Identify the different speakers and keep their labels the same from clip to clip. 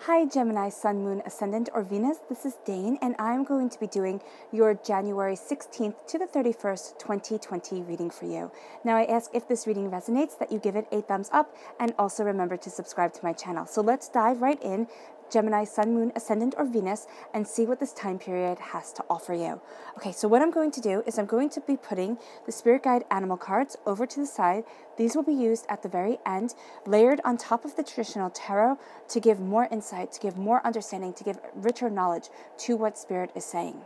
Speaker 1: Hi Gemini, Sun, Moon, Ascendant, or Venus. This is Dane, and I'm going to be doing your January 16th to the 31st, 2020 reading for you. Now I ask if this reading resonates that you give it a thumbs up, and also remember to subscribe to my channel. So let's dive right in, Gemini, Sun, Moon, Ascendant, or Venus, and see what this time period has to offer you. Okay, so what I'm going to do is I'm going to be putting the Spirit Guide Animal cards over to the side. These will be used at the very end, layered on top of the traditional tarot to give more insight, to give more understanding, to give richer knowledge to what Spirit is saying.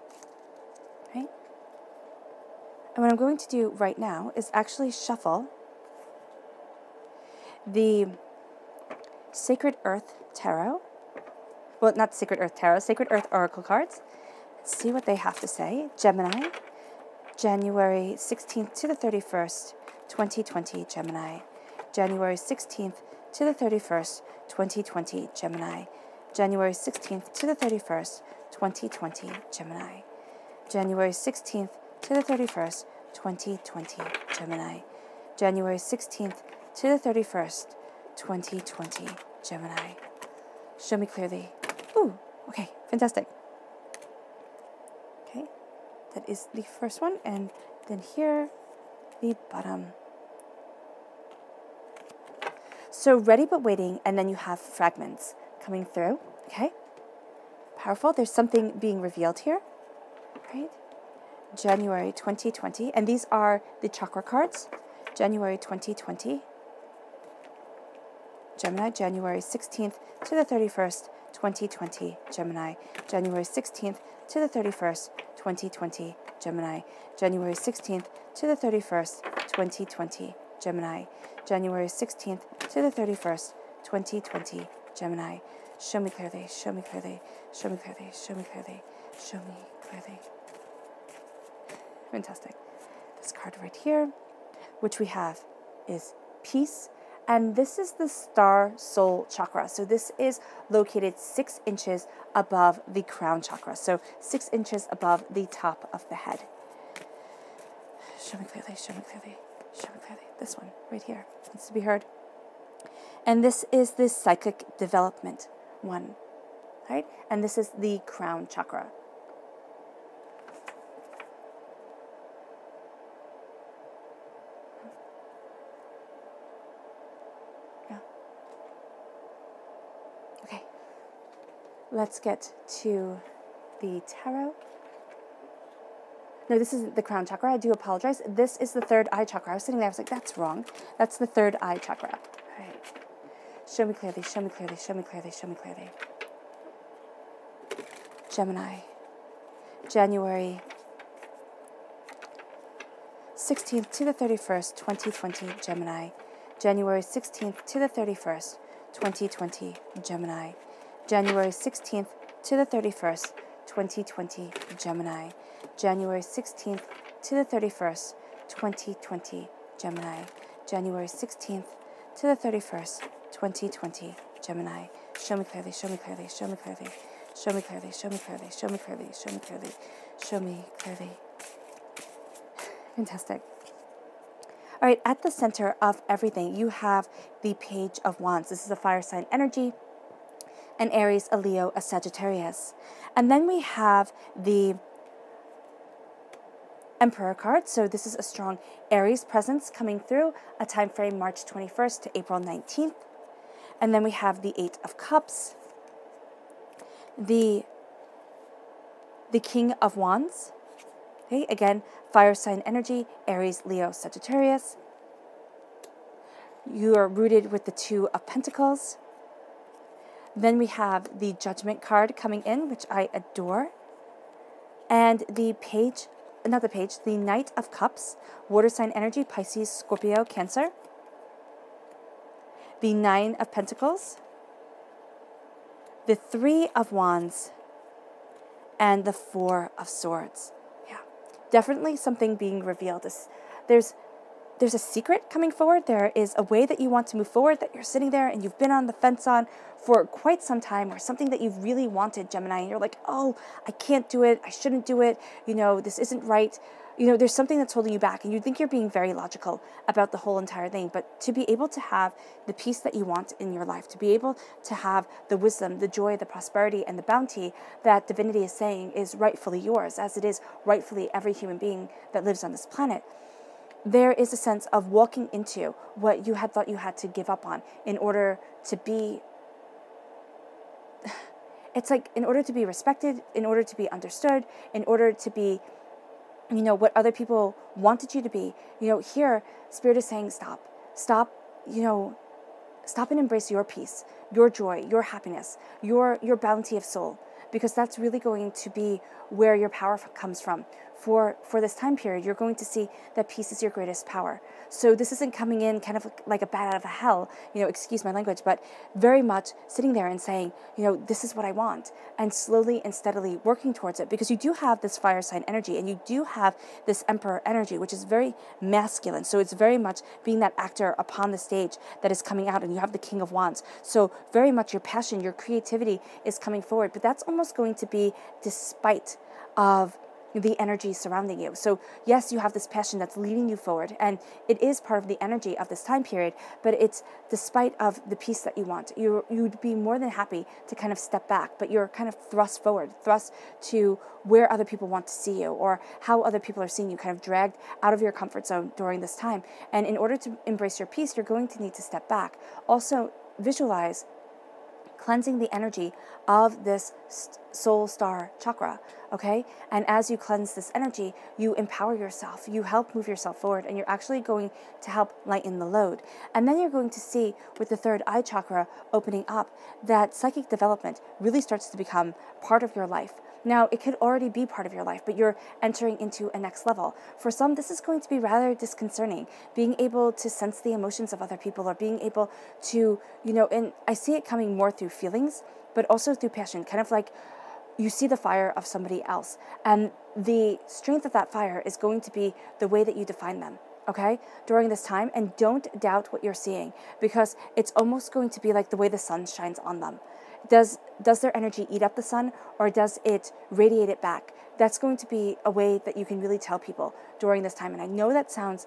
Speaker 1: Okay? And what I'm going to do right now is actually shuffle the Sacred Earth Tarot. Well, not Sacred Earth Tarot, Sacred Earth Oracle cards. Let's see what they have to say. Gemini, January 16th to the 31st, 2020, Gemini. January 16th to the 31st, 2020, Gemini. January 16th to the 31st, 2020, Gemini. January 16th to the 31st, 2020, Gemini. January 16th to the 31st, 2020, Gemini. Show me clearly. Ooh, okay, fantastic. Okay, that is the first one, and then here, the bottom. So ready but waiting, and then you have fragments coming through, okay? Powerful. There's something being revealed here, right? January 2020, and these are the chakra cards. January 2020. Gemini, January 16th to the 31st, 2020, Gemini. January 16th to the 31st, 2020, Gemini. January 16th to the 31st, 2020, Gemini. January 16th to the 31st, 2020, Gemini. Show me clearly, show me clearly, show me clearly, show me clearly, show me clearly. Fantastic. This card right here, which we have, is peace. And this is the star soul chakra. So this is located 6 inches above the crown chakra. So 6 inches above the top of the head. Show me clearly, show me clearly, show me clearly. This one right here needs to be heard. And this is the psychic development one, right? And this is the crown chakra. Okay, let's get to the tarot. No, this isn't the crown chakra. I do apologize. This is the third eye chakra. I was sitting there. I was like, that's wrong. That's the third eye chakra. All right. Show me clearly, show me clearly, show me clearly, show me clearly. Gemini, January 16th to the 31st, 2020, Gemini. January 16th to the 31st, 2020, Gemini. January 16th to the 31st, 2020, Gemini. January 16th to the 31st, 2020, Gemini. January 16th to the 31st, 2020, Gemini. Show me clearly, show me clearly, show me clearly, show me clearly, show me clearly, show me clearly, show me clearly, show me clearly. Fantastic. All right, at the center of everything, you have the Page of Wands. This is a fire sign energy, an Aries, a Leo, a Sagittarius. And then we have the Emperor card. So this is a strong Aries presence coming through, a time frame March 21st to April 19th. And then we have the 8 of Cups, the King of Wands. Okay, again, fire sign energy, Aries, Leo, Sagittarius. You are rooted with the 2 of Pentacles. Then we have the Judgment card coming in, which I adore. And the the Knight of Cups, water sign energy, Pisces, Scorpio, Cancer. The 9 of Pentacles, the 3 of Wands, and the 4 of Swords. Yeah, definitely something being revealed. There's a secret coming forward. There is a way that you want to move forward that you're sitting there and you've been on the fence on for quite some time, or something that you've really wanted, Gemini, and you're like, oh, I can't do it. I shouldn't do it. You know, this isn't right. there's something that's holding you back, and you think you're being very logical about the whole entire thing. But to be able to have the peace that you want in your life, to be able to have the wisdom, the joy, the prosperity, and the bounty that divinity is saying is rightfully yours, as it is rightfully every human being that lives on this planet, there is a sense of walking into what you had thought you had to give up on in order to be, it's like in order to be respected, in order to be understood, in order to be, what other people wanted you to be. Here, Spirit is saying, stop, stop and embrace your peace, your joy, your happiness, your bounty of soul, because that's really going to be where your power comes from. For this time period, you're going to see that peace is your greatest power. So this isn't coming in kind of like a bat out of a hell, excuse my language, but very much sitting there and saying, this is what I want, and slowly and steadily working towards it, because you do have this fire sign energy, and you do have this emperor energy, which is very masculine. So it's very much being that actor upon the stage that is coming out, and you have the King of Wands. So very much your passion, your creativity is coming forward, but that's almost going to be despite of the energy surrounding you. So yes, you have this passion that's leading you forward, and it is part of the energy of this time period, but it's despite of the peace that you want. You'd be more than happy to kind of step back, but you're kind of thrust forward, thrust to where other people want to see you, or how other people are seeing you, kind of dragged out of your comfort zone during this time. And in order to embrace your peace, you're going to need to step back. Also, visualize cleansing the energy of this soul star chakra, okay? And as you cleanse this energy, you empower yourself, you help move yourself forward, and you're actually going to help lighten the load. And then you're going to see, with the third eye chakra opening up, that psychic development really starts to become part of your life. Now, it could already be part of your life, but you're entering into a next level. For some, this is going to be rather disconcerting, being able to sense the emotions of other people, or being able to, and I see it coming more through feelings, but also through passion, kind of like you see the fire of somebody else, and the strength of that fire is going to be the way that you define them, okay, during this time. And don't doubt what you're seeing, because it's almost going to be like the way the sun shines on them. Does their energy eat up the sun, or does it radiate it back? That's going to be a way that you can really tell people during this time. And I know that sounds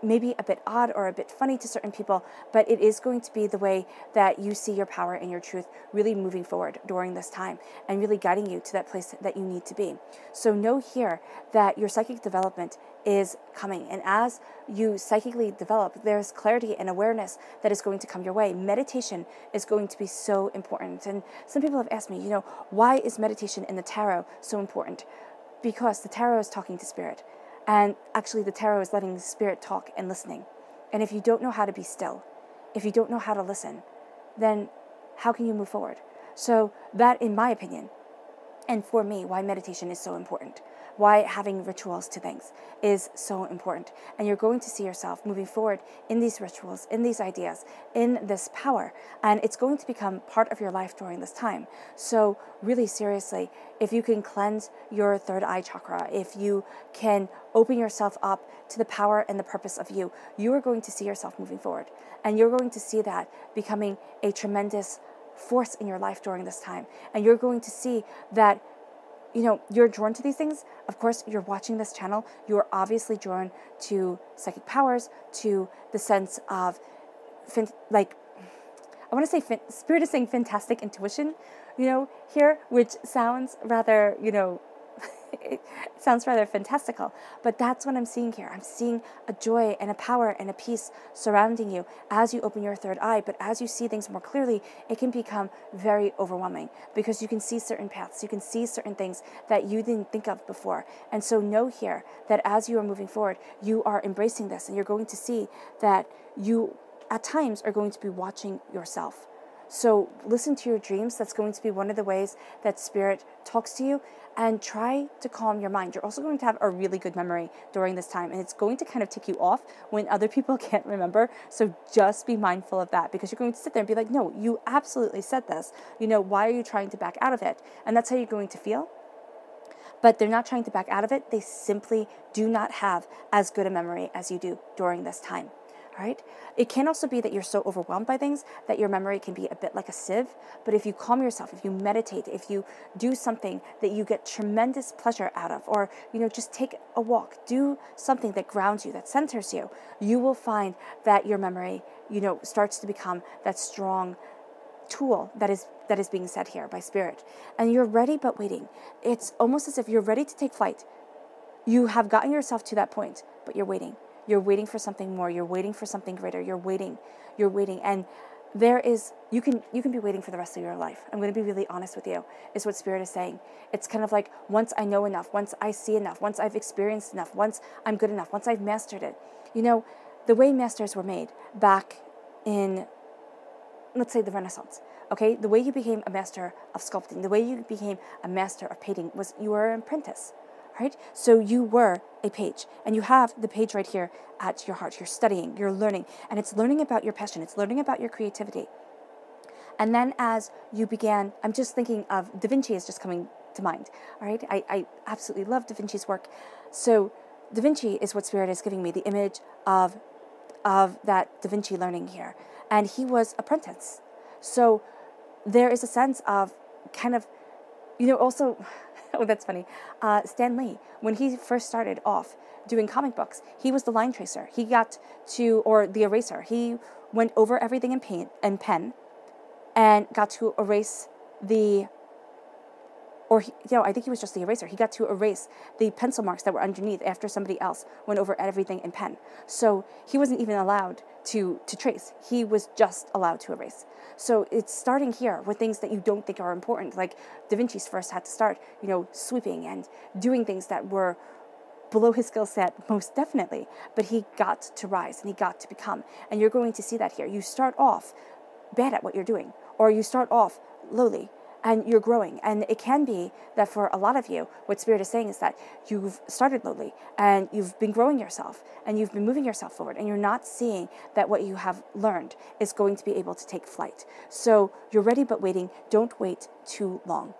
Speaker 1: maybe a bit odd or a bit funny to certain people, but it is going to be the way that you see your power and your truth really moving forward during this time, and really guiding you to that place that you need to be. So know here that your psychic development is coming, and as you psychically develop, there's clarity and awareness that is going to come your way. Meditation is going to be so important, and some people have asked me, why is meditation in the tarot so important? Because the tarot is talking to spirit. And actually, the tarot is letting the spirit talk and listening. And if you don't know how to be still, if you don't know how to listen, then how can you move forward? So that, in my opinion, and for me, why meditation is so important, why having rituals to things is so important. And you're going to see yourself moving forward in these rituals, in these ideas, in this power. And it's going to become part of your life during this time. So really seriously, if you can cleanse your third eye chakra, if you can open yourself up to the power and the purpose of you, you are going to see yourself moving forward. And you're going to see that becoming a tremendous force in your life during this time. And you're going to see that you're drawn to these things. Of course, you're watching this channel. You are obviously drawn to psychic powers, to the sense of, Spirit is saying fantastic intuition, here, which sounds rather, it sounds rather fantastical, but that's what I'm seeing here. I'm seeing a joy and a power and a peace surrounding you as you open your third eye. But as you see things more clearly, it can become very overwhelming, because you can see certain paths, you can see certain things that you didn't think of before. And so know here that as you are moving forward, you are embracing this, and you're going to see that you at times are going to be watching yourself. So listen to your dreams. That's going to be one of the ways that Spirit talks to you, and try to calm your mind. You're also going to have a really good memory during this time, and it's going to kind of tick you off when other people can't remember. So just be mindful of that, because you're going to sit there and be like, no, you absolutely said this. Why are you trying to back out of it? And that's how you're going to feel. But they're not trying to back out of it. They simply do not have as good a memory as you do during this time. All right. It can also be that you're so overwhelmed by things that your memory can be a bit like a sieve. But if you calm yourself, if you meditate, if you do something that you get tremendous pleasure out of, or, just take a walk, do something that grounds you, that centers you, you will find that your memory, starts to become that strong tool that is being said here by Spirit. And you're ready but waiting. It's almost as if you're ready to take flight. You have gotten yourself to that point, but you're waiting. You're waiting for something more. You're waiting for something greater. You're waiting. And you can be waiting for the rest of your life. I'm going to be really honest with you, is what Spirit is saying. It's kind of like, once I know enough, once I see enough, once I've experienced enough, once I'm good enough, once I've mastered it. The way masters were made back in, let's say, the Renaissance, okay? The way you became a master of sculpting, the way you became a master of painting was you were an apprentice. Right? So you were a page, and you have the page right here at your heart. You're studying, you're learning, and it's learning about your passion. It's learning about your creativity. And then as you began, I'm just thinking of Da Vinci is just coming to mind. All right. I absolutely love Da Vinci's work. So Da Vinci is what Spirit is giving me, the image of that Da Vinci learning here. And he was apprentice. So there is a sense of kind of, also, oh, that's funny. Stan Lee, when he first started off doing comic books, he was the line tracer. He got to, or the eraser. He went over everything in paint and pen and got to erase I think he was just the eraser. He got to erase the pencil marks that were underneath after somebody else went over everything in pen. So he wasn't even allowed to trace. He was just allowed to erase. So it's starting here with things that you don't think are important. Like Da Vinci's first had to start, sweeping and doing things that were below his skill set, most definitely. But he got to rise and he got to become. And you're going to see that here. You start off bad at what you're doing, or you start off lowly, and you're growing. And it can be that for a lot of you, what Spirit is saying is that you've started lowly and you've been growing yourself and you've been moving yourself forward, and you're not seeing that what you have learned is going to be able to take flight. So you're ready but waiting. Don't wait too long.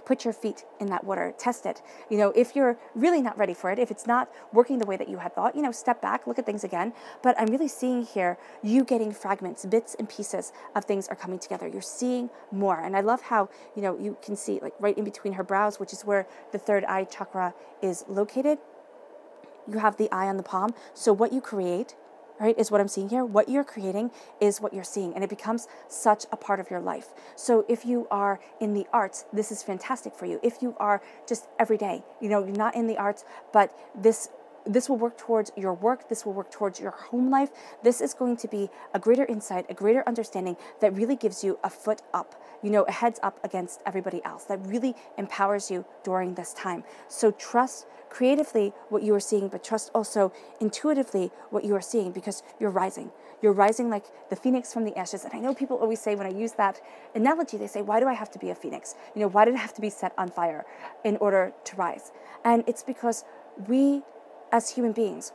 Speaker 1: Put your feet in that water, test it. If you're really not ready for it, if it's not working the way that you had thought, step back, look at things again. But I'm really seeing here you getting fragments, bits and pieces of things are coming together. You're seeing more. And I love how, you can see like right in between her brows, which is where the third eye chakra is located. You have the eye on the palm. So what you create, right, is what I'm seeing here. What you're creating is what you're seeing, and it becomes such a part of your life. So if you are in the arts, this is fantastic for you. If you are just every day, you're not in the arts, but this will work towards your work. This will work towards your home life. This is going to be a greater insight, a greater understanding that really gives you a foot up, a heads up against everybody else, that really empowers you during this time. So trust creatively what you are seeing, but trust also intuitively what you are seeing, because you're rising. You're rising like the phoenix from the ashes. And I know people always say, when I use that analogy, they say, why do I have to be a phoenix? Why did it have to be set on fire in order to rise? And it's because we, as human beings,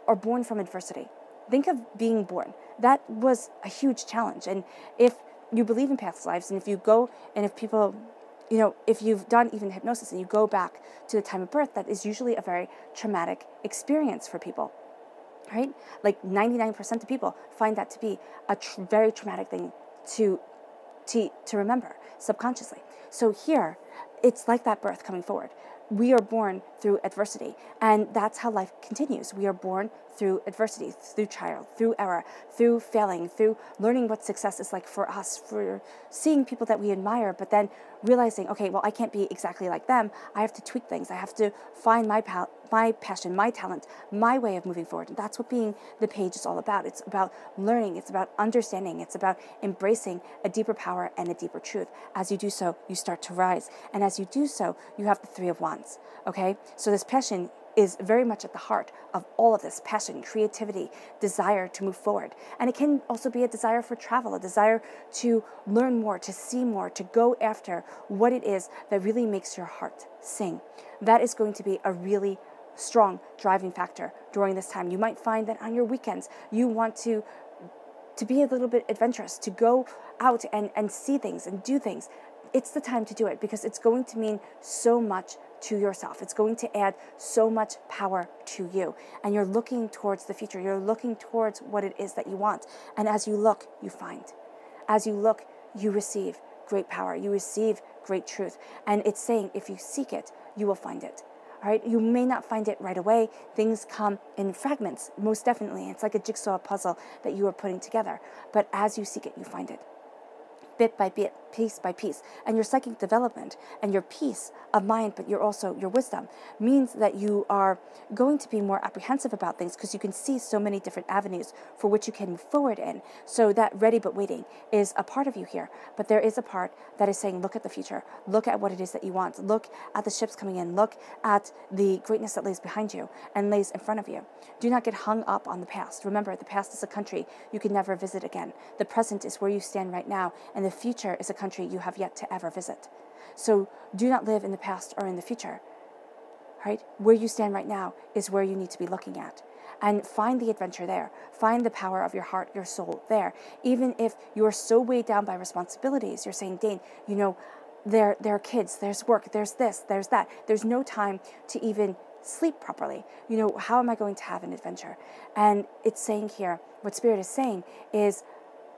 Speaker 1: are born from adversity. Think of being born. That was a huge challenge. And if you believe in past lives, and if you go, and if people, if you've done even hypnosis and you go back to the time of birth, that is usually a very traumatic experience for people, right? Like 99% of people find that to be a very traumatic thing to remember subconsciously. So here, it's like that birth coming forward. We are born through adversity, and that's how life continues. We are born through adversity, through trial, through error, through failing, through learning what success is like for us, for seeing people that we admire, but then realizing, okay, well, I can't be exactly like them. I have to tweak things. I have to find my passion, my talent, my way of moving forward. And that's what being the page is all about. It's about learning. It's about understanding. It's about embracing a deeper power and a deeper truth. As you do so, you start to rise. And as you do so, you have the Three of Wands. Okay? So this passion is very much at the heart of all of this: passion, creativity, desire to move forward. And it can also be a desire for travel, a desire to learn more, to see more, to go after what it is that really makes your heart sing. That is going to be a really strong driving factor during this time. You might find that on your weekends, you want to be a little bit adventurous, to go out and see things and do things. It's the time to do it, because it's going to mean so much to yourself. It's going to add so much power to you. And you're looking towards the future. You're looking towards what it is that you want. And as you look, you find. As you look, you receive great power. You receive great truth. And it's saying, if you seek it, you will find it. All right? You may not find it right away. Things come in fragments, most definitely. It's like a jigsaw puzzle that you are putting together. But as you seek it, you find it. Bit by bit, piece by piece. And your psychic development and your peace of mind, but your wisdom, means that you are going to be more apprehensive about things because you can see so many different avenues for which you can move forward in. So that ready but waiting is a part of you here. But there is a part that is saying, look at the future. Look at what it is that you want. Look at the ships coming in. Look at the greatness that lays behind you and lays in front of you. Do not get hung up on the past. Remember, the past is a country you can never visit again. The present is where you stand right now, and the future is a country you have yet to ever visit. So do not live in the past or in the future. Right? Where you stand right now is where you need to be looking at. And find the adventure there. Find the power of your heart, your soul there. Even if you are so weighed down by responsibilities, you're saying, Dane, there are kids, there's work, there's this, there's that. There's no time to even sleep properly. How am I going to have an adventure? And it's saying here, what Spirit is saying is,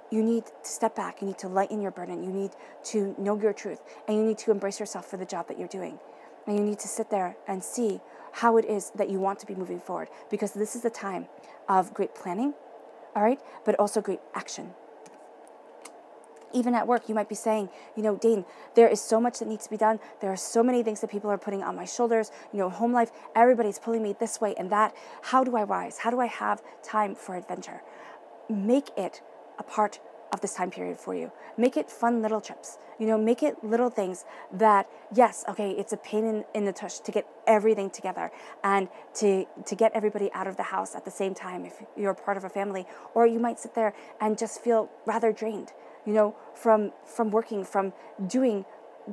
Speaker 1: you need to step back. You need to lighten your burden. You need to know your truth. And you need to embrace yourself for the job that you're doing. And you need to sit there and see how it is that you want to be moving forward. Because this is a time of great planning, all right, but also great action. Even at work, you might be saying, Dane, there is so much that needs to be done. There are so many things that people are putting on my shoulders. Home life, everybody's pulling me this way and that. How do I rise? How do I have time for adventure? Make it a part of this time period for you. Make it fun little trips. Make it little things that, yes, okay, it's a pain in the tush to get everything together and to get everybody out of the house at the same time if you're part of a family. Or you might sit there and just feel rather drained, from working, from doing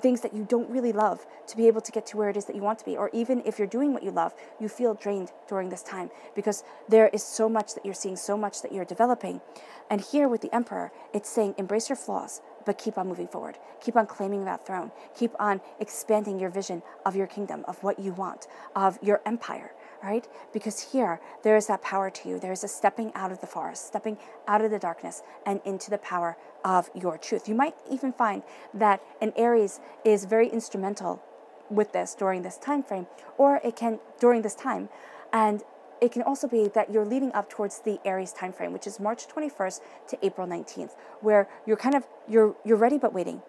Speaker 1: things that you don't really love to be able to get to where it is that you want to be. Or even if you're doing what you love, you feel drained during this time because there is so much that you're seeing, so much that you're developing. And here with the Emperor, it's saying embrace your flaws, but keep on moving forward. Keep on claiming that throne. Keep on expanding your vision of your kingdom, of what you want, of your empire, right? Because here, there is that power to you. There is a stepping out of the forest, stepping out of the darkness and into the power of your truth. You might even find that an Aries is very instrumental with this during this time frame, or it can during this time, and it can also be that you're leading up towards the Aries time frame, which is March 21st to April 19th, where you're ready but waiting.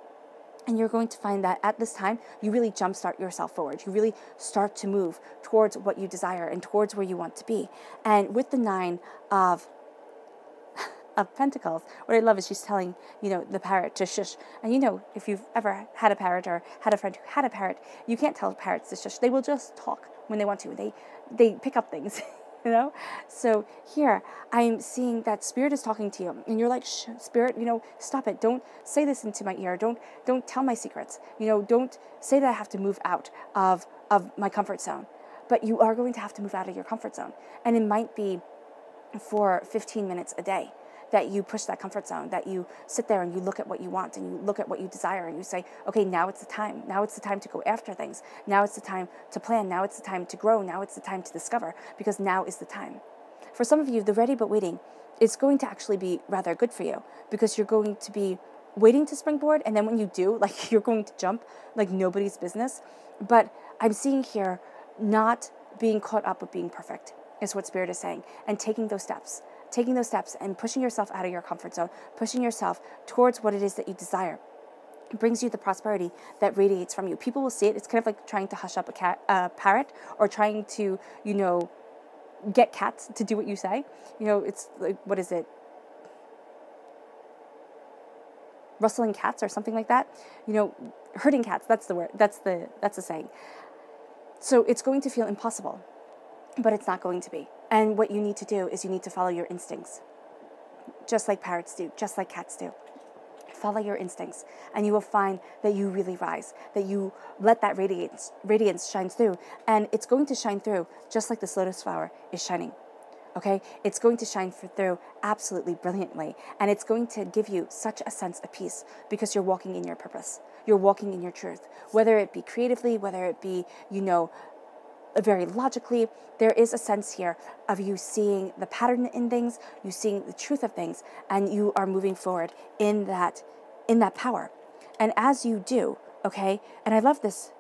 Speaker 1: And you're going to find that at this time, you really jumpstart yourself forward. You really start to move towards what you desire and towards where you want to be. And with the 9 of Pentacles, what I love is she's telling, the parrot to shush. And if you've ever had a parrot or had a friend who had a parrot, you can't tell parrots to shush. They will just talk when they want to. They pick up things, So here, I'm seeing that Spirit is talking to you. And you're like, shh, Spirit, stop it. Don't say this into my ear. Don't tell my secrets. Don't say that I have to move out of my comfort zone. But you are going to have to move out of your comfort zone. And it might be for 15 minutes a day that you push that comfort zone, that you sit there and you look at what you want and you look at what you desire and you say, okay, now it's the time. Now it's the time to go after things. Now it's the time to plan. Now it's the time to grow. Now it's the time to discover, because now is the time. For some of you, the ready but waiting is going to actually be rather good for you, because you're going to be waiting to springboard, and then when you do, you're going to jump like nobody's business. But I'm seeing here not being caught up with being perfect is what Spirit is saying, and taking those steps and pushing yourself out of your comfort zone, pushing yourself towards what it is that you desire. It brings you the prosperity that radiates from you. People will see it. It's kind of like trying to hush up a parrot, or trying to, get cats to do what you say. It's like, what is it? Rustling cats or something like that. Herding cats, that's the word. That's the saying. So it's going to feel impossible, but it's not going to be. And what you need to do is you need to follow your instincts, just like parrots do, just like cats do. Follow your instincts, and you will find that you really rise, that you let that radiance shine through, and it's going to shine through just like this lotus flower is shining. okay? It's going to shine through absolutely brilliantly, and it's going to give you such a sense of peace because you're walking in your purpose. You're walking in your truth, whether it be creatively, whether it be, very logically. There is a sense here of you seeing the pattern in things, you seeing the truth of things, and you are moving forward in that power. And as you do, okay, and I love this,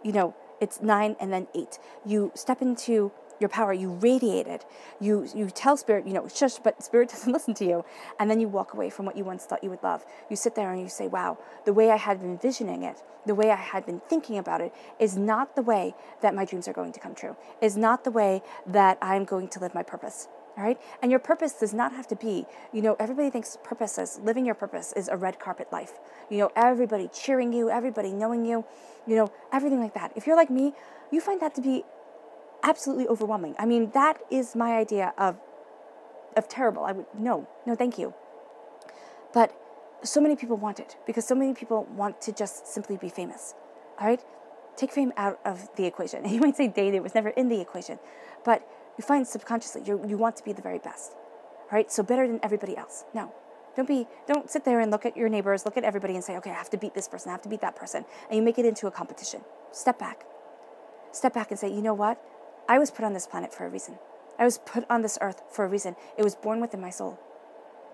Speaker 1: it's 9 and then 8. You step into your power, you radiate it, you tell spirit, shush, but spirit doesn't listen to you. And then you walk away from what you once thought you would love. You sit there and you say, wow, the way I had been envisioning it, the way I had been thinking about it is not the way that my dreams are going to come true, is not the way that I'm going to live my purpose. All right. And your purpose does not have to be, everybody thinks purpose is living your purpose is a red carpet life. Everybody cheering you, everybody knowing you, everything like that. If you're like me, you find that to be absolutely overwhelming. I mean, that is my idea of terrible. I would, no, thank you. But so many people want it because so many people want to just simply be famous. All right. Take fame out of the equation. And you might say, Dane, it was never in the equation, but you find subconsciously you want to be the very best, right? So better than everybody else. No, don't sit there and look at your neighbors, look at everybody and say, okay, I have to beat this person, I have to beat that person. And you make it into a competition. Step back and say, you know what? I was put on this planet for a reason. I was put on this earth for a reason. It was born within my soul.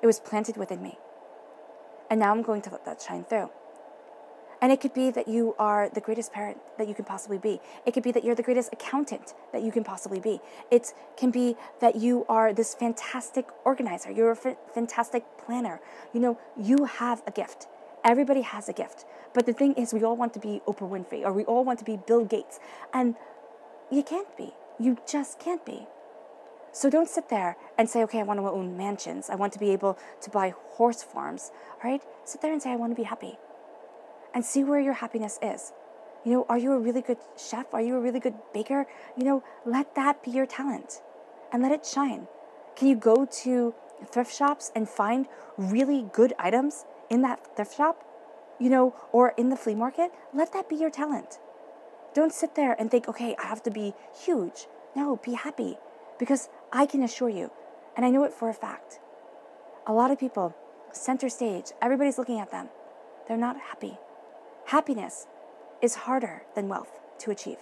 Speaker 1: It was planted within me. And now I'm going to let that shine through. And it could be that you are the greatest parent that you can possibly be. It could be that you're the greatest accountant that you can possibly be. It can be that you are this fantastic organizer. You're a fantastic planner. You have a gift. Everybody has a gift. But the thing is, we all want to be Oprah Winfrey, or we all want to be Bill Gates. And you can't be. You just can't be. So don't sit there and say, okay, I want to own mansions. I want to be able to buy horse farms. All right? Sit there and say, I want to be happy. And see where your happiness is. Are you a really good chef? Are you a really good baker? Let that be your talent and let it shine. Can you go to thrift shops and find really good items in that thrift shop? Or in the flea market? Let that be your talent. Don't sit there and think, okay, I have to be huge. No, be happy. Because I can assure you, and I know it for a fact, a lot of people, center stage, everybody's looking at them. They're not happy. Happiness is harder than wealth to achieve.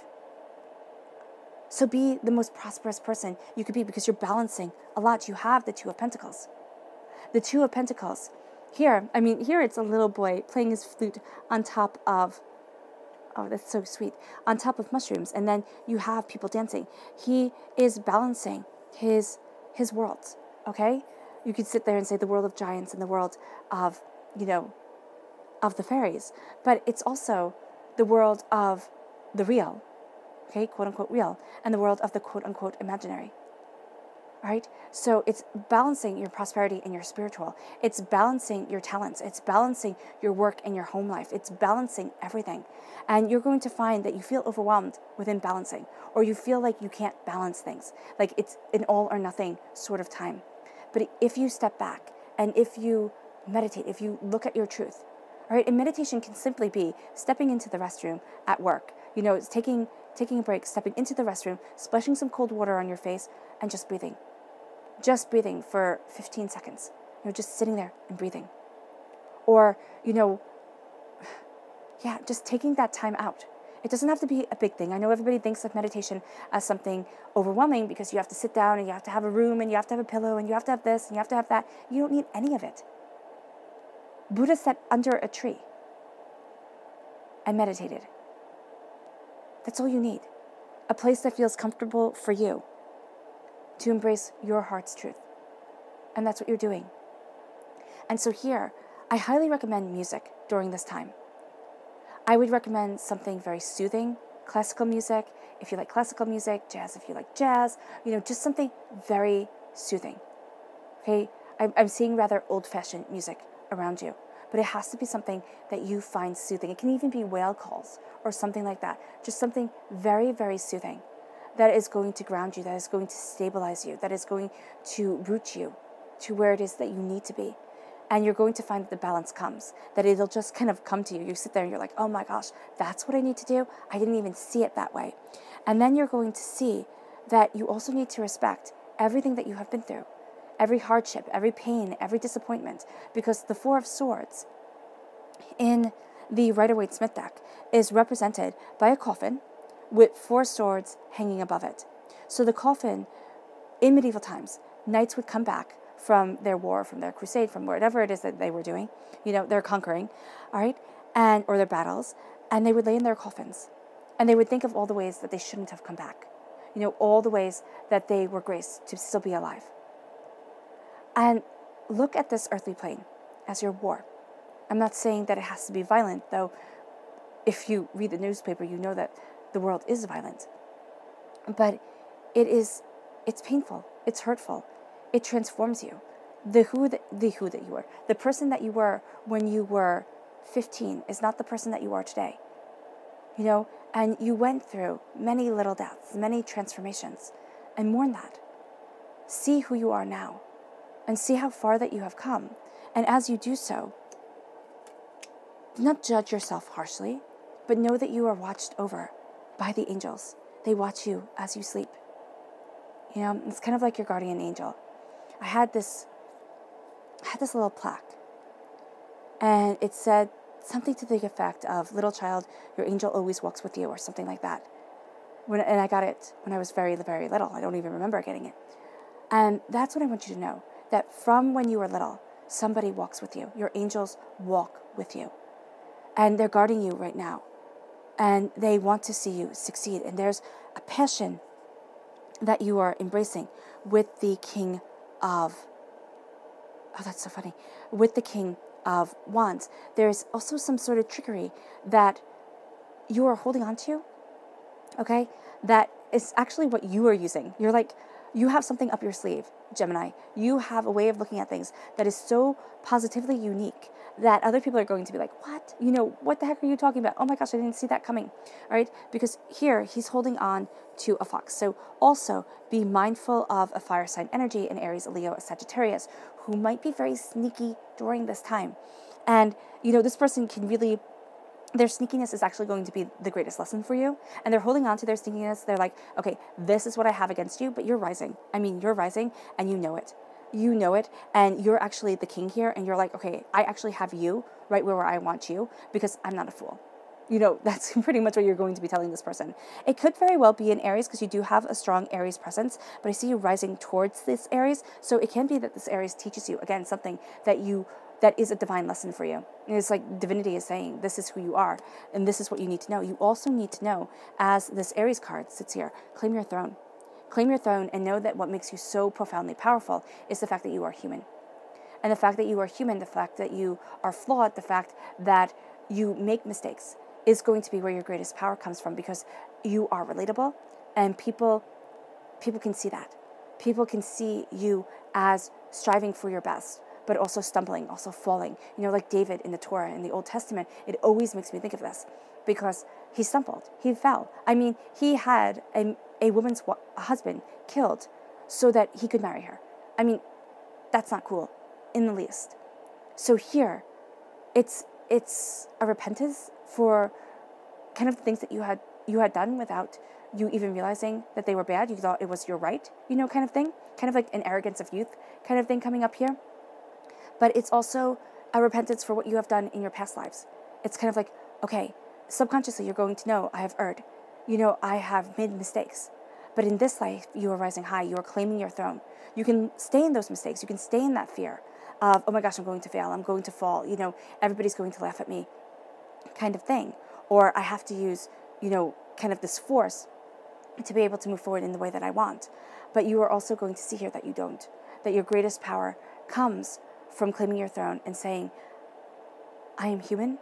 Speaker 1: So be the most prosperous person you could be because you're balancing a lot. You have the Two of Pentacles. The Two of Pentacles. Here it's a little boy playing his flute on top of, oh, that's so sweet, on top of mushrooms. And then you have people dancing. He is balancing his worlds, okay? You could sit there and say the world of giants and the world of, of the fairies, but it's also the world of the real, okay, quote unquote real, and the world of the quote unquote imaginary. All right? So it's balancing your prosperity and your spiritual. It's balancing your talents. It's balancing your work and your home life. It's balancing everything. And you're going to find that you feel overwhelmed within balancing, or you feel like you can't balance things, like it's an all or nothing sort of time. But if you step back and if you meditate, if you look at your truth, all right, and meditation can simply be stepping into the restroom at work. It's taking a break, stepping into the restroom, splashing some cold water on your face, and just breathing. Just breathing for 15 seconds. Just sitting there and breathing. Or, just taking that time out. It doesn't have to be a big thing. I know everybody thinks of meditation as something overwhelming because you have to sit down and you have to have a room and you have to have a pillow and you have to have this and you have to have that. You don't need any of it. Buddha sat under a tree and meditated. That's all you need. A place that feels comfortable for you to embrace your heart's truth. And that's what you're doing. And so here, I highly recommend music during this time. I would recommend something very soothing, classical music, if you like classical music, jazz if you like jazz, just something very soothing. Okay, I'm seeing rather old-fashioned music around you, but it has to be something that you find soothing. It can even be whale calls or something like that. Just something very, very soothing that is going to ground you, that is going to stabilize you, that is going to root you to where it is that you need to be. And you're going to find that the balance comes, that it'll just kind of come to you. You sit there and you're like, oh my gosh, that's what I need to do? I didn't even see it that way. And then you're going to see that you also need to respect everything that you have been through, every hardship, every pain, every disappointment, because the Four of Swords in the Rider-Waite-Smith deck is represented by a coffin with 4 swords hanging above it. So the coffin, in medieval times, knights would come back from their war, from their crusade, from whatever it is that they were doing, they're conquering, all right, or their battles, and they would lay in their coffins, and they would think of all the ways that they shouldn't have come back, all the ways that they were graced to still be alive. And look at this earthly plane as your war. I'm not saying that it has to be violent, though if you read the newspaper, you know that the world is violent. But it's painful, it's hurtful, it transforms you. The who that you were, the person that you were when you were 15 is not the person that you are today. And you went through many little deaths, many transformations, and mourn that. See who you are now, and see how far that you have come. And as you do so, do not judge yourself harshly, but know that you are watched over by the angels. They watch you as you sleep. It's kind of like your guardian angel. I had this little plaque, and it said something to the effect of, "Little child, your angel always walks with you," or something like that. And I got it when I was very, very little. I don't even remember getting it. And that's what I want you to know, that from when you were little, somebody walks with you. Your angels walk with you. And they're guarding you right now. And they want to see you succeed. And there's a passion that you are embracing with the King of... Oh, that's so funny. With the King of Wands. There's also some sort of trickery that you are holding on to, okay? That is actually what you are using. You're like, you have something up your sleeve, Gemini. You have a way of looking at things that is so positively unique that other people are going to be like, what? What the heck are you talking about? Oh my gosh, I didn't see that coming, all right? Because here, he's holding on to a fox. So also be mindful of a fire sign energy in Aries, a Leo, a Sagittarius, who might be very sneaky during this time. And, this person can really... Their sneakiness is actually going to be the greatest lesson for you. And they're holding on to their sneakiness. They're like, okay, this is what I have against you, but you're rising. You're rising and you know it. You know it, and you're actually the king here, and you're like, okay, I actually have you right where I want you, because I'm not a fool. That's pretty much what you're going to be telling this person. It could very well be in Aries, because you do have a strong Aries presence, but I see you rising towards this Aries, so it can be that this Aries teaches you, again, something that is a divine lesson for you. And it's like divinity is saying, this is who you are, and this is what you need to know. You also need to know, as this Aries card sits here, claim your throne. Claim your throne and know that what makes you so profoundly powerful is the fact that you are human. And the fact that you are human, the fact that you are flawed, the fact that you make mistakes is going to be where your greatest power comes from, because you are relatable, and people can see that. People can see you as striving for your best, but also stumbling, also falling. Like David in the Torah, in the Old Testament, it always makes me think of this, because he stumbled, he fell. He had a woman's husband killed so that he could marry her. That's not cool in the least. So here, it's a repentance for kind of the things that you had done without you even realizing that they were bad. You thought it was your right, kind of thing. Kind of like an arrogance of youth kind of thing coming up here. But it's also a repentance for what you have done in your past lives. It's kind of like, okay, subconsciously you're going to know, I have erred. I have made mistakes. But in this life, you are rising high. You are claiming your throne. You can stay in those mistakes. You can stay in that fear of, oh my gosh, I'm going to fail. I'm going to fall. Everybody's going to laugh at me kind of thing. Or I have to use, kind of this force to be able to move forward in the way that I want. But you are also going to see here that you don't. That your greatest power comes from claiming your throne and saying, I am human,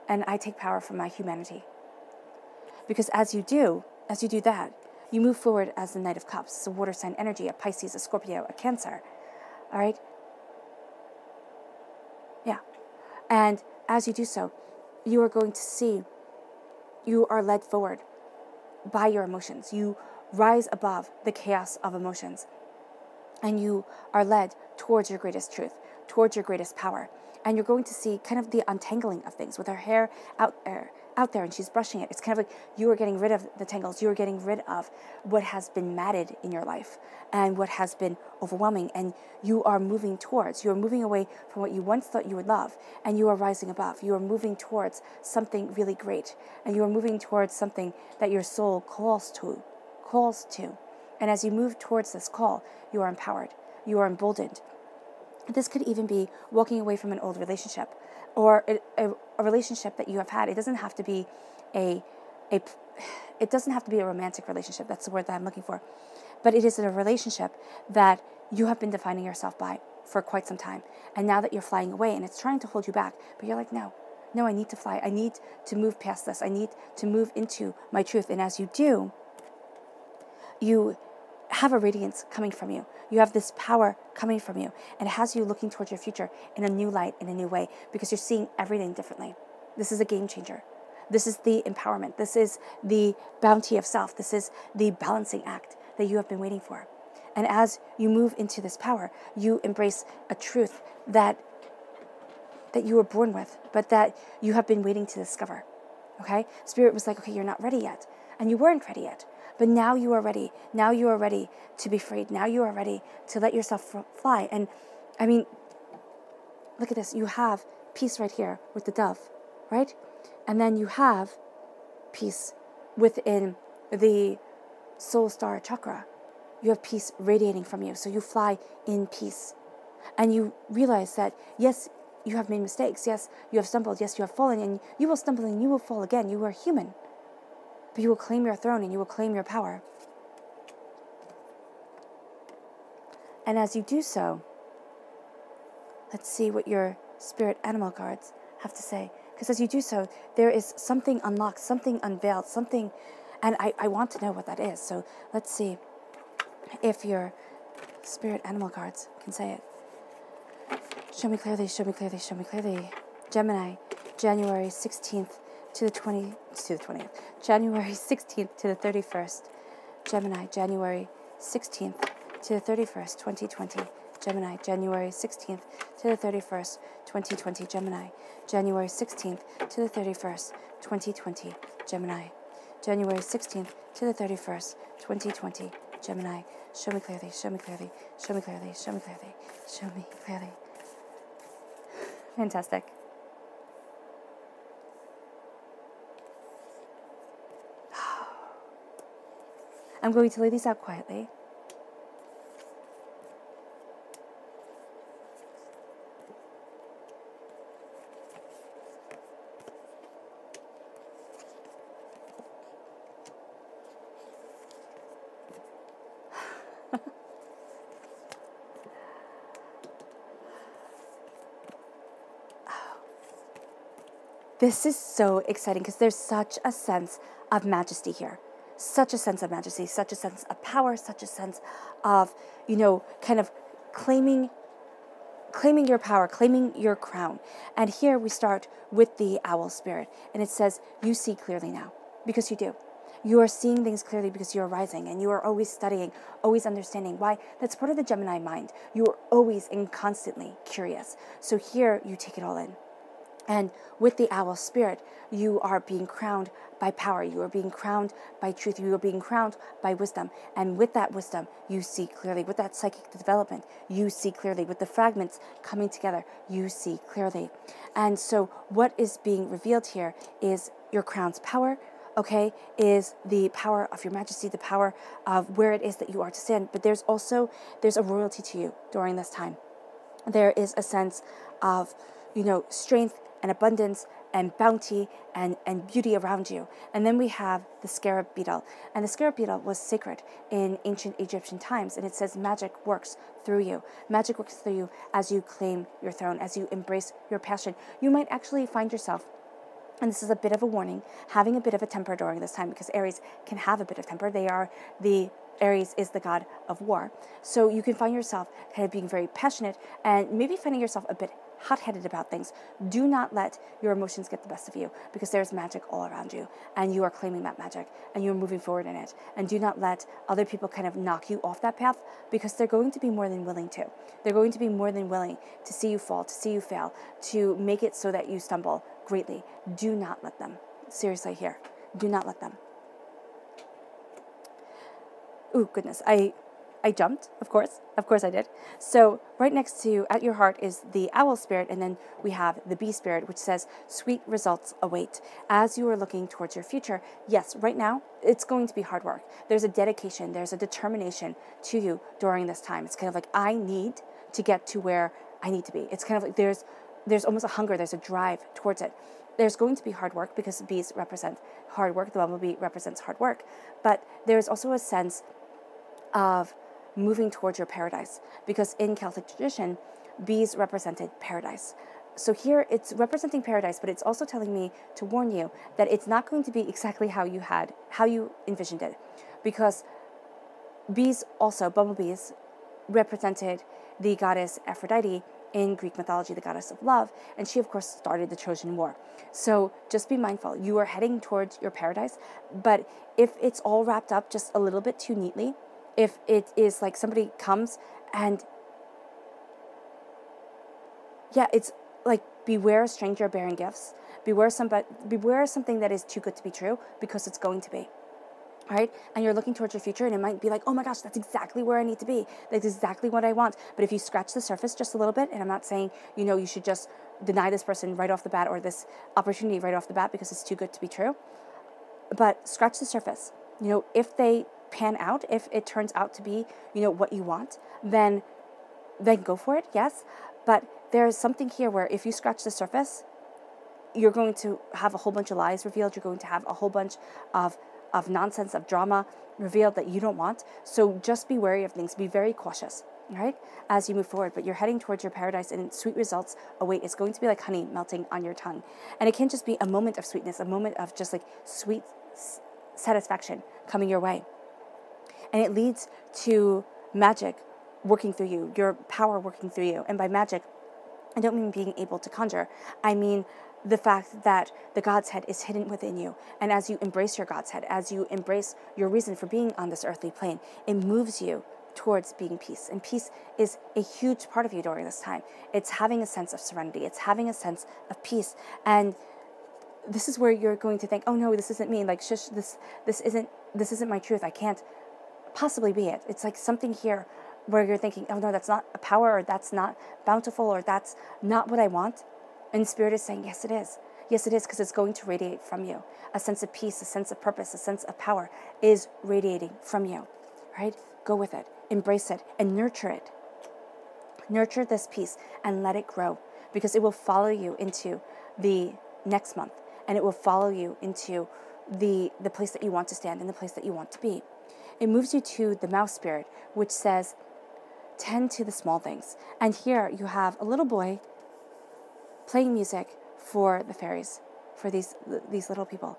Speaker 1: and I take power from my humanity. Because as you do that, you move forward as the Knight of Cups. It's a water sign energy, a Pisces, a Scorpio, a Cancer. All right? Yeah. And as you do so, you are going to see you are led forward by your emotions. You rise above the chaos of emotions. And you are led towards your greatest truth, towards your greatest power. and you're going to see kind of the untangling of things with her hair out there, and she's brushing it. It's kind of like you are getting rid of the tangles. You are getting rid of what has been matted in your life and what has been overwhelming, and you are moving away from what you once thought you would love, and you are rising above. You are moving towards something really great, and you are moving towards something that your soul calls to. And as you move towards this call, you are empowered, you are emboldened. This could even be walking away from an old relationship, or a relationship that you have had. It doesn't have to be a romantic relationship. That's the word that I'm looking for. But it is a relationship that you have been defining yourself by for quite some time. And now that you're flying away and it's trying to hold you back, but you're like, no, I need to fly. I need to move past this. I need to move into my truth. And as you do, you have a radiance coming from you. You have this power coming from you, and it has you looking towards your future in a new light, in a new way, because you're seeing everything differently. This is a game changer. This is the empowerment. This is the bounty of self. This is the balancing act that you have been waiting for. And as you move into this power, you embrace a truth that you were born with, but that you have been waiting to discover. Okay? Spirit was like, okay, you're not ready yet. And you weren't ready yet. But now you are ready. Now you are ready to be freed. Now you are ready to let yourself fly. And I mean, look at this. You have peace right here with the dove, right? And then you have peace within the soul star chakra. You have peace radiating from you. So you fly in peace. And you realize that, yes, you have made mistakes. Yes, you have stumbled. Yes, you have fallen. And you will stumble and you will fall again. You are human. But you will claim your throne and you will claim your power. And as you do so, let's see what your spirit animal guards have to say. Because as you do so, there is something unlocked, something unveiled, something, and I want to know what that is. So let's see if your spirit animal guards can say it. Show me clearly, show me clearly, show me clearly. Gemini, January 16th to the 20th. January 16th to the 31st. Gemini, January 16th to the 31st, 2020. Gemini, January 16th to the 31st, 2020. Gemini, January 16th to the 31st, 2020. Gemini, January 16th to the 31st, 2020. Gemini, show me clearly, show me clearly, show me clearly, show me clearly, show me clearly. Fantastic. I'm going to lay these out quietly. This is so exciting because there's such a sense of majesty here. Such a sense of majesty, such a sense of power, such a sense of, kind of claiming your power, claiming your crown. And here we start with the owl spirit. And it says, you see clearly now, because you do. You are seeing things clearly because you are rising, and you are always studying, always understanding. Why? That's part of the Gemini mind. You are always and constantly curious. So here you take it all in. And with the owl spirit, you are being crowned by power. You are being crowned by truth. You are being crowned by wisdom. And with that wisdom, you see clearly. With that psychic development, you see clearly. With the fragments coming together, you see clearly. And so what is being revealed here is your crown's power, okay, is the power of your majesty, the power of where it is that you are to stand. But there's a royalty to you during this time. There is a sense of, strength and abundance and bounty and beauty around you. And then we have the scarab beetle. And the scarab beetle was sacred in ancient Egyptian times. And it says magic works through you. Magic works through you as you claim your throne, as you embrace your passion. You might actually find yourself, and this is a bit of a warning, having a bit of a temper during this time, because Aries can have a bit of temper. Aries is the god of war. So you can find yourself kind of being very passionate and maybe finding yourself a bit hot-headed about things. Do not let your emotions get the best of you, because there's magic all around you, and you are claiming that magic, and you're moving forward in it. And do not let other people kind of knock you off that path, because they're going to be more than willing to. They're going to be more than willing to see you fall, to see you fail, to make it so that you stumble greatly. Do not let them. Seriously here. Do not let them. Ooh, goodness. I jumped, of course I did. So right next to, at your heart, is the owl spirit, and then we have the bee spirit, which says, sweet results await. As you are looking towards your future, yes, right now, it's going to be hard work. There's a dedication, there's a determination to you during this time. It's kind of like, I need to get to where I need to be. It's kind of like there's almost a hunger, there's a drive towards it. There's going to be hard work, because bees represent hard work, the bumblebee represents hard work, but there's also a sense of moving towards your paradise, because in Celtic tradition, bees represented paradise. So here it's representing paradise, but it's also telling me to warn you that it's not going to be exactly how you envisioned it, because bees, also bumblebees, represented the goddess Aphrodite in Greek mythology, the goddess of love, and she of course started the Trojan War. So just be mindful, you are heading towards your paradise, but if it's all wrapped up just a little bit too neatly, if it is like somebody comes and, yeah, it's like, beware a stranger bearing gifts. Beware something that is too good to be true, because it's going to be. All right? And you're looking towards your future, and it might be like, oh my gosh, that's exactly where I need to be. That's exactly what I want. But if you scratch the surface just a little bit, and I'm not saying, you should just deny this person right off the bat, or this opportunity right off the bat, because it's too good to be true. But scratch the surface. If they pan out, if it turns out to be, what you want, then go for it, yes. But there's something here where if you scratch the surface, you're going to have a whole bunch of lies revealed. You're going to have a whole bunch of nonsense, of drama revealed that you don't want. So just be wary of things. Be very cautious, right, as you move forward. But you're heading towards your paradise, and sweet results await. It's going to be like honey melting on your tongue. And it can't just be a moment of sweetness, a moment of just like sweet satisfaction coming your way. And it leads to magic working through you, your power working through you. And by magic, I don't mean being able to conjure. I mean the fact that the God's head is hidden within you. And as you embrace your God's head, as you embrace your reason for being on this earthly plane, it moves you towards being peace. And peace is a huge part of you during this time. It's having a sense of serenity. It's having a sense of peace. And this is where you're going to think, oh no, this isn't me. Like, shush, this isn't my truth. I can't possibly be it. It's like something here where you're thinking, oh no, that's not a power, or that's not bountiful, or that's not what I want. And Spirit is saying, yes, it is. Yes, it is, because it's going to radiate from you. A sense of peace, a sense of purpose, a sense of power is radiating from you, right? Go with it, embrace it, and nurture it. Nurture this peace and let it grow, because it will follow you into the next month, and it will follow you into the place that you want to stand and the place that you want to be. It moves you to the mouse spirit, which says, tend to the small things. And here you have a little boy playing music for the fairies, for these little people,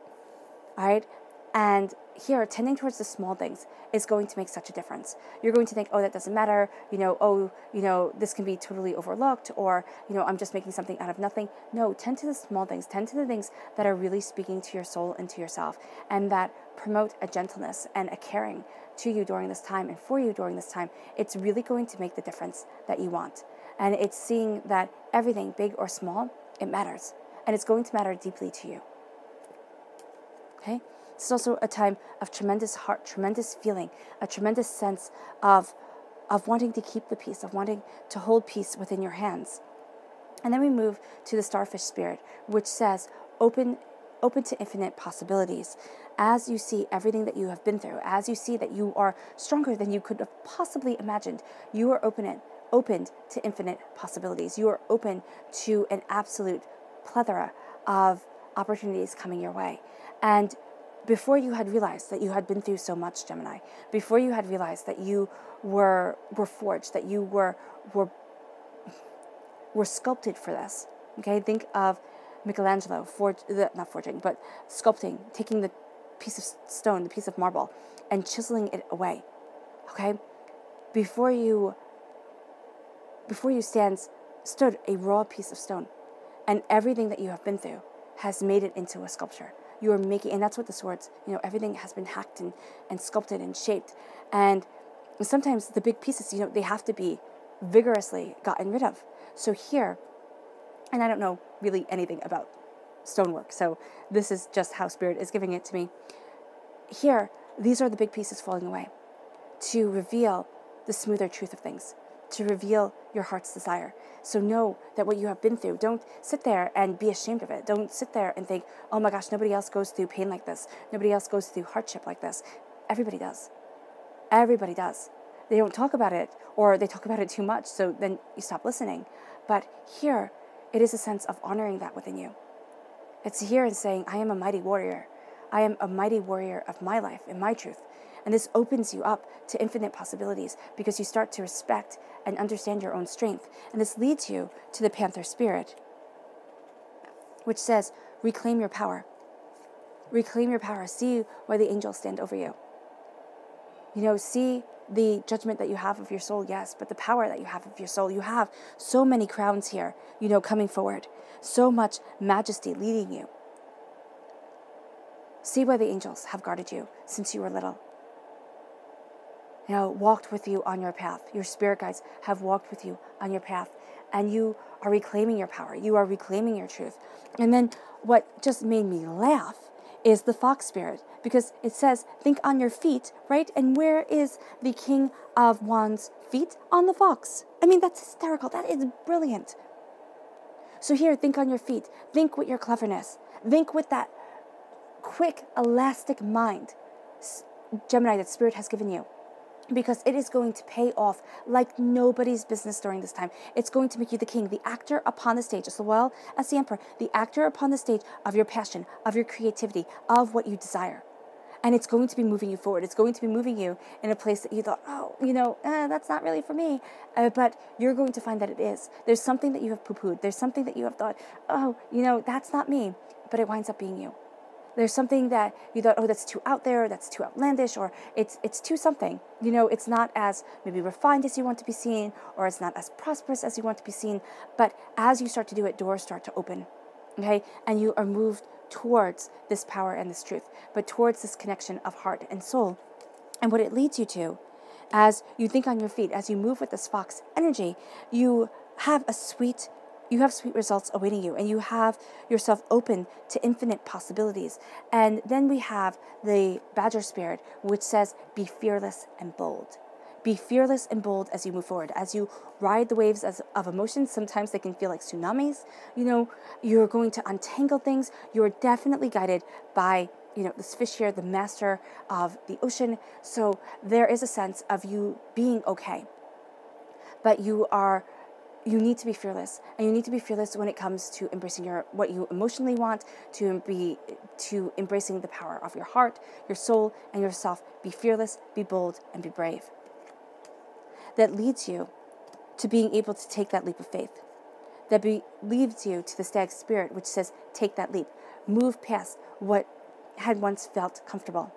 Speaker 1: all right? And here, tending towards the small things is going to make such a difference. You're going to think, oh, that doesn't matter, this can be totally overlooked, or, I'm just making something out of nothing. No, tend to the small things, tend to the things that are really speaking to your soul and to yourself, and that promote a gentleness and a caring to you during this time and for you during this time. It's really going to make the difference that you want. And it's seeing that everything, big or small, it matters. And it's going to matter deeply to you. Okay? It's also a time of tremendous heart, tremendous feeling, a tremendous sense of wanting to keep the peace, of wanting to hold peace within your hands. And then we move to the starfish spirit, which says, open to infinite possibilities. As you see everything that you have been through, as you see that you are stronger than you could have possibly imagined, you are opened to infinite possibilities. You are open to an absolute plethora of opportunities coming your way. And before you had realized that you had been through so much, Gemini, before you had realized that you were forged, that you were sculpted for this, okay? Think of Michelangelo, sculpting, taking the piece of stone, the piece of marble, and chiseling it away, okay? Before you stands stood a raw piece of stone. And everything that you have been through has made it into a sculpture. You are making, and that's what the swords, everything has been hacked and sculpted and shaped. And sometimes the big pieces, they have to be vigorously gotten rid of. So here, and I don't know really anything about stonework, so this is just how Spirit is giving it to me. Here, these are the big pieces falling away to reveal the smoother truth of things, to reveal your heart's desire. So know that what you have been through, don't sit there and be ashamed of it. Don't sit there and think, oh my gosh, nobody else goes through pain like this. Nobody else goes through hardship like this. Everybody does. Everybody does. They don't talk about it, or they talk about it too much, so then you stop listening. But here, it is a sense of honoring that within you. It's here and saying, I am a mighty warrior. I am a mighty warrior of my life and my truth. And this opens you up to infinite possibilities because you start to respect and understand your own strength. And this leads you to the Panther spirit, which says, reclaim your power. Reclaim your power. See why the angels stand over you. See the judgment that you have of your soul, yes, but the power that you have of your soul. You have so many crowns here, coming forward. So much majesty leading you. See why the angels have guarded you since you were little. Walked with you on your path. Your spirit guides have walked with you on your path. And you are reclaiming your power. You are reclaiming your truth. And then what just made me laugh is the fox spirit. Because it says, think on your feet, right? And where is the King of Wands' feet? On the fox. I mean, that's hysterical. That is brilliant. So here, think on your feet. Think with your cleverness. Think with that quick, elastic mind, Gemini, that Spirit has given you. Because it is going to pay off like nobody's business during this time. It's going to make you the king, the actor upon the stage, as well as the emperor, the actor upon the stage of your passion, of your creativity, of what you desire. And it's going to be moving you forward. It's going to be moving you in a place that you thought, that's not really for me. But you're going to find that it is. There's something that you have poo-pooed. There's something that you have thought, that's not me. But it winds up being you. There's something that you thought, that's too out there, that's too outlandish, or it's too something. It's not as maybe refined as you want to be seen, or it's not as prosperous as you want to be seen. But as you start to do it, doors start to open, okay? And you are moved towards this power and this truth, but towards this connection of heart and soul. And what it leads you to, as you think on your feet, as you move with this fox energy, you have sweet results awaiting you, and you have yourself open to infinite possibilities. And then we have the badger spirit, which says, be fearless and bold. Be fearless and bold as you move forward, as you ride the waves of emotions. Sometimes they can feel like tsunamis. You're going to untangle things. You're definitely guided by, this fish here, the master of the ocean. So there is a sense of you being okay. But you need to be fearless, and you need to be fearless when it comes to embracing what you emotionally want, to embracing the power of your heart, your soul, and yourself. Be fearless, be bold, and be brave. That leads you to being able to take that leap of faith. That leads you to the stag spirit, which says, take that leap. Move past what had once felt comfortable,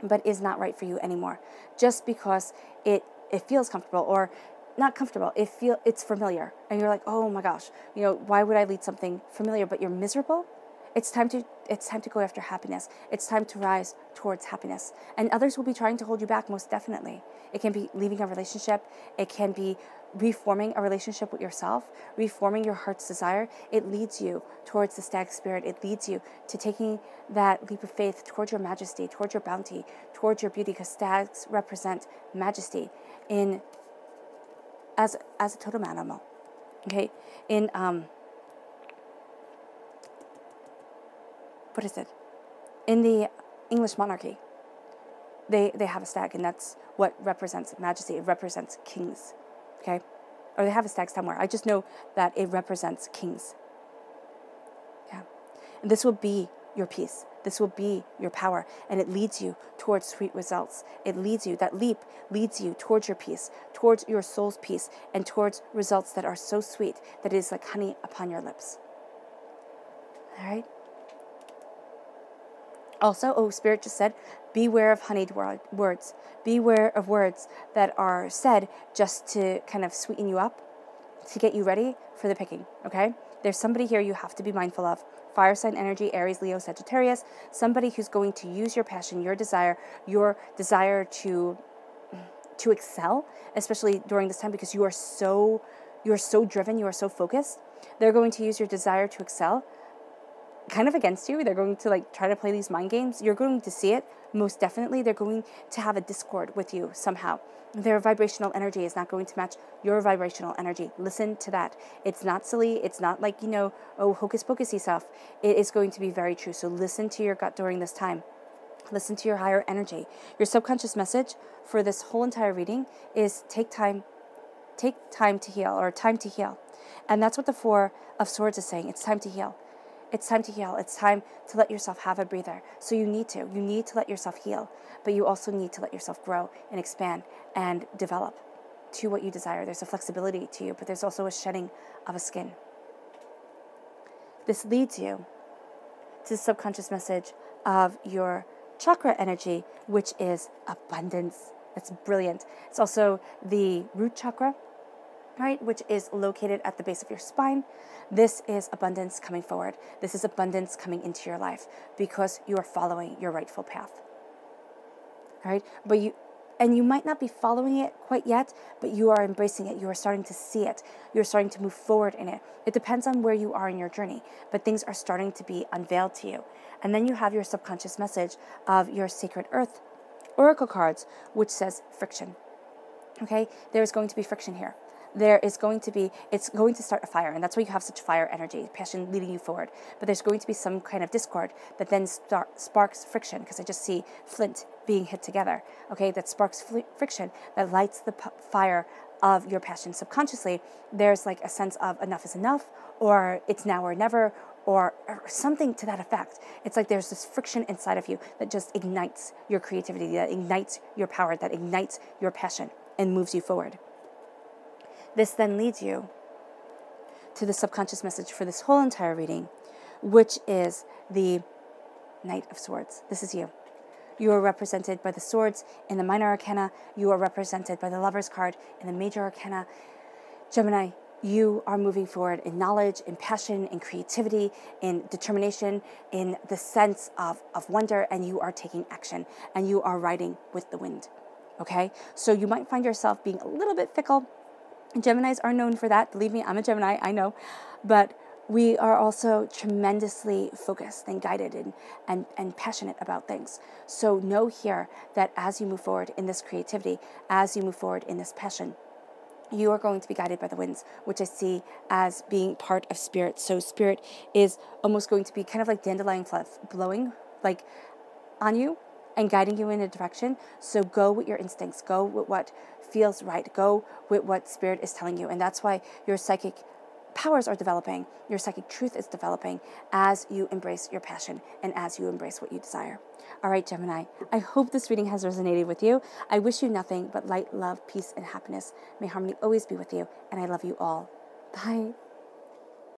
Speaker 1: but is not right for you anymore. Just because it feels comfortable, or not comfortable, it's familiar, and you're like, oh my gosh, why would I lead something familiar? But you're miserable. It's time to go after happiness. It's time to rise towards happiness. And others will be trying to hold you back, most definitely. It can be leaving a relationship. It can be reforming a relationship with yourself, reforming your heart's desire. It leads you towards the stag spirit. It leads you to taking that leap of faith towards your majesty, towards your bounty, towards your beauty, because stags represent majesty as a totem animal, okay? In what is it? In the English monarchy, they have a stag, and that's what represents majesty. It represents kings, okay? Or they have a stag somewhere. I just know that it represents kings. Yeah, and this will be your peace. This will be your power, and it leads you towards sweet results. That leap leads you towards your peace, towards your soul's peace, and towards results that are so sweet that it is like honey upon your lips. All right? Also, Spirit just said, beware of honeyed words. Beware of words that are said just to kind of sweeten you up, to get you ready for the picking, okay? There's somebody here you have to be mindful of. Fire sign energy, Aries, Leo, Sagittarius. Somebody who's going to use your passion, your desire to excel, especially during this time, because you are so driven, you are so focused. They're going to use your desire to excel kind of against you. They're going to like try to play these mind games. You're going to see it. Most definitely, they're going to have a discord with you somehow. Their vibrational energy is not going to match your vibrational energy. Listen to that. It's not silly. It's not like, hocus pocusy stuff. It is going to be very true. So listen to your gut during this time. Listen to your higher energy. Your subconscious message for this whole entire reading is take time to heal, or time to heal. And that's what the Four of Swords is saying. It's time to heal. It's time to heal. It's time to let yourself have a breather. So you need to let yourself heal, but you also need to let yourself grow and expand and develop to what you desire. There's a flexibility to you, but there's also a shedding of a skin. This leads you to the subconscious message of your chakra energy, which is abundance. That's brilliant. It's also the root chakra, right, which is located at the base of your spine. This is abundance coming forward. This is abundance coming into your life because you are following your rightful path. All right, and you might not be following it quite yet, but you are embracing it. You are starting to see it. You're starting to move forward in it. It depends on where you are in your journey, but things are starting to be unveiled to you. And then you have your subconscious message of your Sacred Earth Oracle cards, which says friction. Okay, there's going to be friction here. It's going to start a fire, and that's why you have such fire energy, passion leading you forward. But there's going to be some kind of discord that then sparks friction, because I just see flint being hit together. Okay, that sparks friction, that lights the fire of your passion. Subconsciously, there's like a sense of enough is enough, or it's now or never, or something to that effect. It's like there's this friction inside of you that just ignites your creativity, that ignites your power, that ignites your passion, and moves you forward. This then leads you to the subconscious message for this whole entire reading, which is the Knight of Swords. This is you. You are represented by the swords in the minor arcana. You are represented by the Lover's card in the major arcana. Gemini, you are moving forward in knowledge, in passion, in creativity, in determination, in the sense of wonder, and you are taking action, and you are riding with the wind. Okay? So you might find yourself being a little bit fickle. Geminis are known for that. Believe me, I'm a Gemini, I know. But we are also tremendously focused and guided and passionate about things. So know here that as you move forward in this creativity, as you move forward in this passion, you are going to be guided by the winds, which I see as being part of spirit. So spirit is almost going to be kind of like dandelion fluff blowing like on you and guiding you in a direction. So go with your instincts, go with what feels right, go with what spirit is telling you. And that's why your psychic powers are developing, your psychic truth is developing as you embrace your passion and as you embrace what you desire. All right, Gemini, I hope this reading has resonated with you. I wish you nothing but light, love, peace, and happiness. May harmony always be with you, and I love you all. Bye.